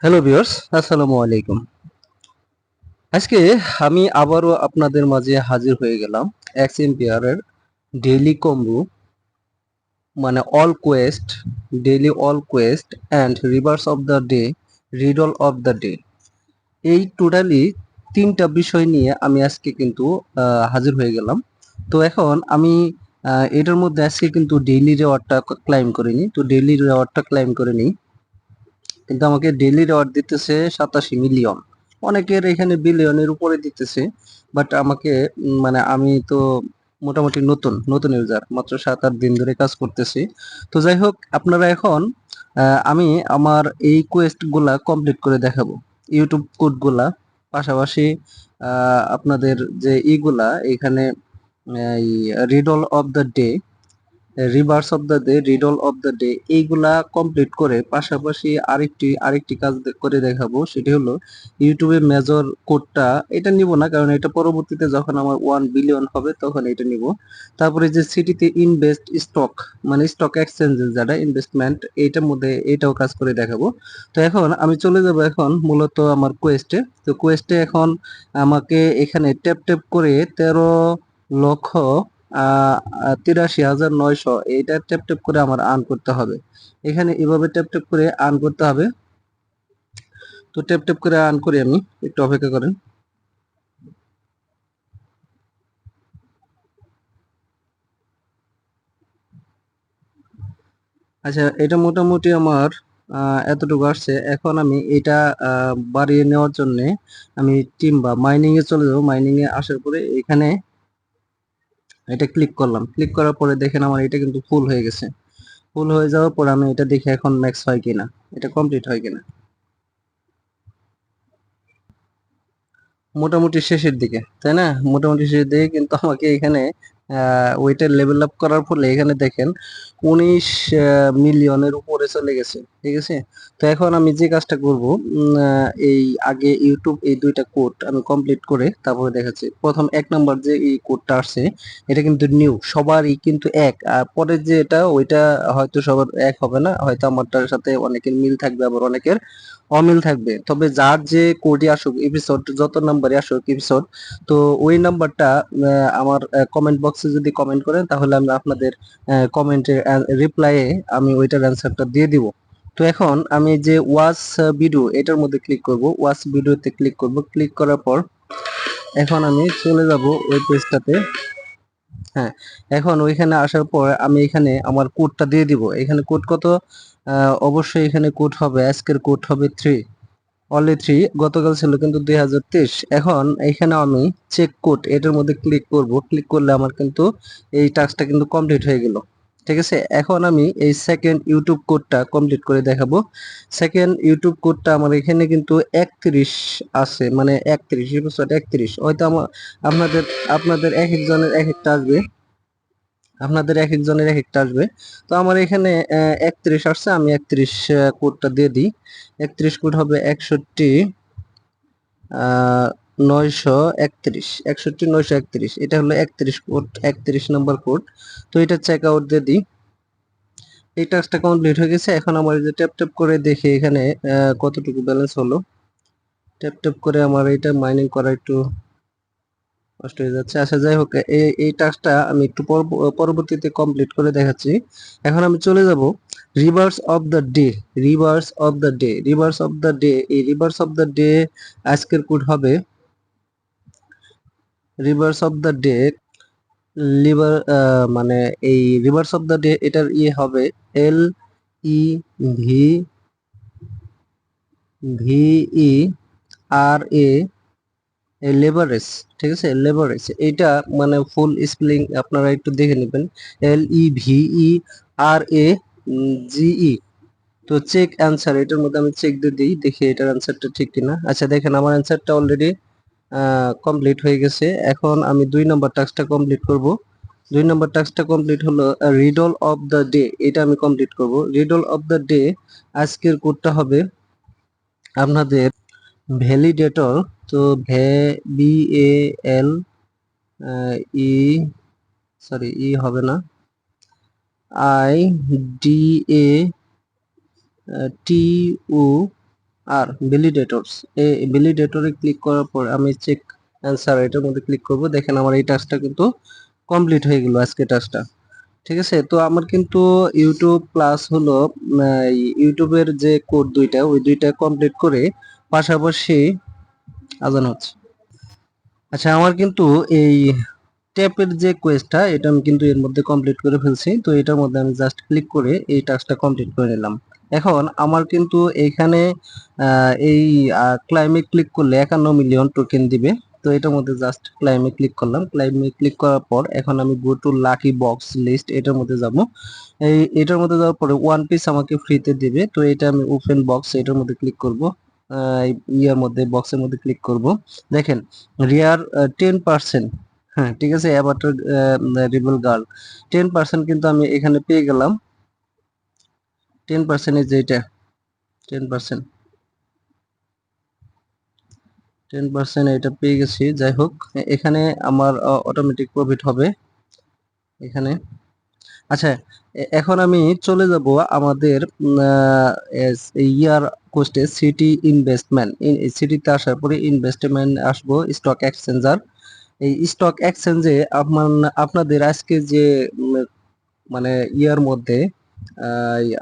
Hello viewers, আসসালামু আলাইকুম। আজকে আমি আবারও আপনাদের মাঝে হাজির হয়ে গেলাম এক্স এম্পিয়ারের ডেইলি কম্বো, মানে all quest and rebus of the day, riddle of the day. এই টোটালি তিনটা বিষয় নিয়ে আমি আজকে কিন্তু হাজির হয়ে গেলাম। তো এখন আমি এটার মধ্যে আজকে কিন্তু ডেইলি রেওয়ার্ডটা ক্লাইম করিনি, তো ডেইলি রেওয়ার্ডটা ক্লাইম করে নিই। কিন্তু আমাকে ডেইলি রেওয়ার্ড দিতেছে 87 মিলিয়ন। অনেকের এখানে বিলিয়নের উপরে দিতেছে, বাট আমাকে মানে আমি তো মোটামুটি নতুন ইউজার, মাত্র 7-8 দিন ধরে কাজ করতেছি। তো যাই হোক, আপনারা এখন আমি আমার এই কোয়েস্ট গুলা কমপ্লিট করে দেখাবো, ইউটিউব কোড গুলা, পাশাপাশি আপনাদের যে ইগুলা এখানে এই riddle of the day, rebus of the day, riddle of the day, এইগুলা কমপ্লিট করে পাশাপাশি আরেকটি কাজ করে দেখাবো। সেটি হলো ইউটিউবে মেজর কোডটা, এটা নিব না কারণ এটা পরবর্তীতে যখন আমার 1 বিলিয়ন হবে তখন এটা নিব। তারপরে যে সিটিতে ইনভেস্ট স্টক, মানে স্টক এক্সচেঞ্জে যারা ইনভেস্টমেন্ট, এইটার মধ্যে এটাও কাজ করে দেখাবো। তো এখন আমি চলে যাব এখন মূলত আমার কোয়েস্টে। তো কোয়েস্টে এখন আমাকে এখানে ট্যাপ ট্যাপ করে 13 লক্ষ 83,900 এইটা ট্যাপ ট্যাপ করে আমার আর্ন করতে হবে। এখানে এভাবে ট্যাপ ট্যাপ করে আর্ন করতে হবে। তো ট্যাপ ট্যাপ করে আর্ন করি, আমি একটু অপেক্ষা করেন। আচ্ছা, এটা মোটামুটি আমার এতটুকু আসছে। এখন আমি এটা বাড়িয়ে নেওয়ার জন্য আমি টিম বা মাইনিং এ চলে যাবো। মাইনিং এ আসার পরে এখানে এটা ক্লিক করলাম। ক্লিক করার পরে দেখেন আমার এটা কিন্তু ফুল হয়ে গেছে। ফুল হয়ে যাওয়ার পর আমি এটা দেখে এখন ম্যাক্স হয় কিনা, এটা কমপ্লিট হয় কিনা। মোটামুটি শেষের দিকে, তাই না? মোটামুটি শেষের দিকে কিন্তু আমাকে এখানে ওইটার লেভেল আপ করার ফলে এখানে দেখেন 19 মিলিয়নের উপরে চলে গেছে। ঠিক আছে, তো এখন আমি যে কাজটা করব, এই আগে ইউটিউব এই দুইটা কোড আমি কমপ্লিট করে তারপরে দেখাচ্ছি। প্রথম 1 নম্বর যে এই কোডটা আসছে, এটা কিন্তু নিউ, সবারই কিন্তু এক। আর পরের যে এটা, ওইটা হয়তো সবার এক হবে না, হয়তো আমারটার সাথে অনেকের মিল থাকবে, আবার অনেকের অমিল থাকবে। তবে যার যে কোডই আসুক, এপিসোড যত নাম্বারই আসুক এপিসোড, তো ওই নাম্বারটা আমার কমেন্ট বক্সে যদি কমেন্ট করেন তাহলে আমি আপনাদের কমেন্টের রিপ্লাইয়ে আমি ওইটার অ্যান্সারটা দিয়ে দিব। তো এখন আমি যে ওয়াচ ভিডিও, এটার মধ্যে ক্লিক করব, ওয়াচ ভিডিওতে ক্লিক করব। ক্লিক করার পর এখন আমি চলে যাব ওই পেজটাতে। হ্যাঁ, এখন ওইখানে আসার পর আমি এখানে আমার কোডটা দিয়ে দিব। এখানে কোড কত? অবশ্যই এখানে কোড হবে, আজকের কোড হবে 3, অনলি 3। গতকাল ছিল কিন্তু 2023। এখন এইখানে আমি চেক কোড, এটার মধ্যে ক্লিক করব। ক্লিক করলে আমার কিন্তু এই টাস্কটা কিন্তু কমপ্লিট হয়ে গেল। ঠিক আছে, এখন আমি এই সেকেন্ড ইউটিউব কোডটা কমপ্লিট করে দেখাবো। সেকেন্ড ইউটিউব কোডটা আমার এখানে কিন্তু 31 আছে, মানে 31 এপিসোড 31। হয়তো আমার আপনাদের আপনাদের এক একজনের এক একটা আসবে, আপনাদের এক একজনের এক একটা আসবে। তো আমার এখানে 31 আসছে, আমি 31 কোডটা দিয়ে দিই। 31 কোড হবে 61 931, 61 931। এটা হলো 31 কোড, 31 নম্বর কোড। তো এটা চেক আউট দিয়ে দিই। এই টাস্কটা কমপ্লিট হয়ে গেছে। এখন আমার এই যে ট্যাপ ট্যাপ করে দেখি এখানে কতটুকু ব্যালেন্স হলো। ট্যাপ ট্যাপ করে আমার এটা মাইনিং করা একটু কষ্ট হয়ে যাচ্ছে। আচ্ছা, যাই হোক, এই টাস্কটা আমি একটু পরবর্তীতে কমপ্লিট করে দেখাচ্ছি। এখন আমি চলে যাব rebus of the day, rebus of the day, rebus of the day. এই রিভার্স অফ দ্য ডে আজকের কোড হবে রিভার্স অফ দ্য ডে, লিভার মানে এই রিভার্স অফ দ্য ডে এটার হবে LE VE RA লেভারেজ। ঠিক আছে, লেভারেজ, এইটা মানে ফুল স্পেলিং আপনারা একটু দেখে নেবেন। LEVERAGE। তো চেক অ্যান্সার, এটার মধ্যে আমি চেক দিয়ে দিই, দেখি এটার অ্যান্সারটা ঠিক কিনা। আচ্ছা, দেখেন আমার অ্যান্সারটা অলরেডি কমপ্লিট হয়ে গেছে। এখন আমি 2 নম্বর টাস্কটা কমপ্লিট করব। 2 নম্বর টাস্কটা কমপ্লিট হলো রিডল অফ দ্য ডে, এটা আমি কমপ্লিট করব। রিডল অফ দ্য ডে আজকের কোডটা হবে আপনাদের ভ্যালিডেটর। তো VAL ই, সরি ই হবে না, IDA TU আর ভ্যালিডেটরস, এই ভ্যালিডেটরে ক্লিক করার পর আমি চেক অ্যান্সার এটার মধ্যে ক্লিক করব। দেখেন আমার এই টাস্কটা কিন্তু কমপ্লিট হয়ে গেল আজকে টাস্কটা। ঠিক আছে, তো আমার কিন্তু ইউটিউব প্লাস হলো ইউটিউবের যে কোড দুইটা, ওই দুইটা কমপ্লিট করে পাশাপাশি আজান হচ্ছে। আচ্ছা, আমার কিন্তু এই ট্যাপের যে কোয়েস্টটা, এটা আমি কিন্তু এর মধ্যে কমপ্লিট করে ফেলছি। তো এটার মধ্যে আমি জাস্ট ক্লিক করে এই টাস্কটা কমপ্লিট করে নিলাম। এখন আমার কিন্তু এইখানে এই ক্লাইমে ক্লিক করলে 51 মিলিয়ন টোকেন দিবে। তো এটার মধ্যে জাস্ট ক্লাইমে ক্লিক করলাম। ক্লাইমে ক্লিক করার পর এখন আমি go to lucky box list, এটার মধ্যে যাব। এটার মধ্যে যাওয়ার পরে ওয়ান পিস আমাকে ফ্রিতে দিবে। তো এটা আমি ওপেন বক্স, এটার মধ্যে ক্লিক করব। ইয়ার মধ্যে বক্সের মধ্যে ক্লিক করব। দেখেন রিয়ার 10%, হ্যাঁ ঠিক আছে, অ্যাভাটার রিবেল গার্ল 10% কিন্তু আমি এখানে পেয়ে গেলাম। 10% এই যে এটা 10%, 10% এটা পেয়ে গেছি। যাই হোক, এখানে আমার অটোমেটিক প্রফিট হবে এখানে। আচ্ছা, এখন আমি চলে যাব আমাদের ইয়ার কোস্টে সিটি ইনভেস্টমেন্ট। সিটিতে আসার পরে ইনভেস্টমেন্ট আসবো স্টক এক্সচেঞ্জার। এই স্টক এক্সচেঞ্জে আপনাদের আজকে যে মানে ইয়ার মধ্যে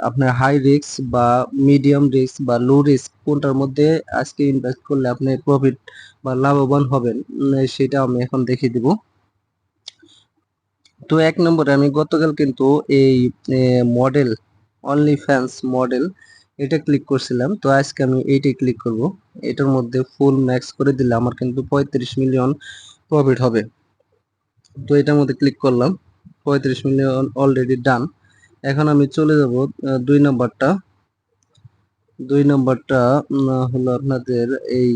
আপনার হাই রিস্ক বা মিডিয়াম রিস্ক বা লো রিস্ক কোনটার মধ্যে আজকে ইনভেস্ট করলে আপনি প্রফিট বা লাভবান হবেন, সেটা আমি এখন দেখিয়ে দিব। তো এক নম্বরে আমি গতকাল কিন্তু এই মডেল অনলি ফ্যান্স মডেল, এটা ক্লিক করছিলাম। তো আজকে আমি এইটাই ক্লিক করব। এটার মধ্যে ফুল ম্যাক্স করে দিলে আমার কিন্তু 35 মিলিয়ন প্রফিট হবে। তো এটার মধ্যে ক্লিক করলাম, 35 মিলিয়ন অলরেডি ডান। এখন আমি চলে যাব দুই নম্বরটা। হলো আপনাদের এই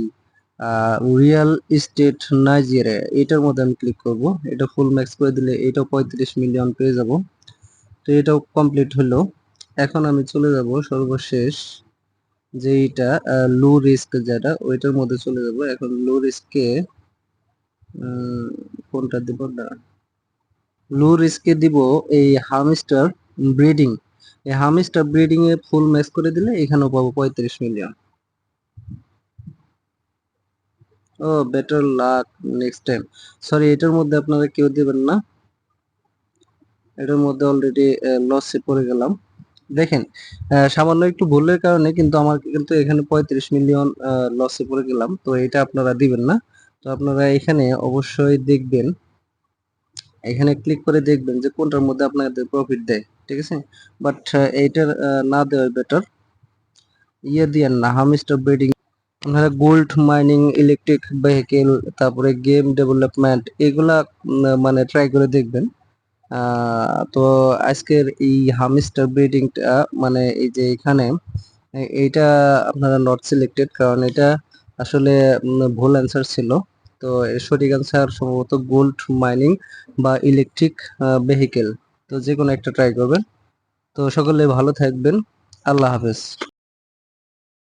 রিয়েল এস্টেট নাইজেরিয়া, এটার মধ্যে আমি ক্লিক করব। এটা ফুল ম্যাক্স করে দিলে এটাও 35 মিলিয়ন পেয়ে যাব। তো এটাও কমপ্লিট হলো। এখন আমি চলে যাব সর্বশেষ যে এটা লো রিস্ক, যেটা ওইটার মধ্যে চলে যাব। এখন লো রিস্কে কোনটা দিব না, লো রিস্কে দিব এই হামস্টার ব্রিডিং। এই হামস্টার ব্রিডিং এ ফুল ম্যাচ করে দিলে এখানেও পাবো 35 মিলিয়ন। ও better luck next time. Sorry, এটার মধ্যে আপনারা কেউ দিবেন না, এটার মধ্যে অলরেডি লসে পড়ে গেলাম। দেখেন সামান্য একটু ভুলের কারণে কিন্তু আমার কিন্তু এখানে 35 মিলিয়ন লসে পড়ে গেলাম। তো এটা আপনারা দিবেন না। তো আপনারা এখানে অবশ্যই দেখবেন, এখানে ক্লিক করে দেখবেন যে কোনটার মধ্যে আপনাদের প্রফিট দেয়। ঠিক আছে, বাট এইটার না দেওয়াই বেটার। ইয়ে দিয়েন না হামস্টার ব্রিডিং। আপনারা গোল্ড মাইনিং, ইলেকট্রিক ভেহিকেল, তারপরে গেম ডেভেলপমেন্ট, এগুলা মানে ট্রাই করে দেখবেন। তো আজকের এই হামস্টার ব্রিডিংটা মানে এই যে এখানে এইটা আপনারা নট সিলেক্টেড, কারণ এটা আসলে ভুল অ্যান্সার ছিল। তো এর সঠিক অ্যান্সার সম্ভবত গোল্ড মাইনিং বা ইলেকট্রিক ভেহিকেল। তো যে কোনো একটা ট্রাই করবেন। তো সকলে ভালো থাকবেন, আল্লাহ হাফেজ।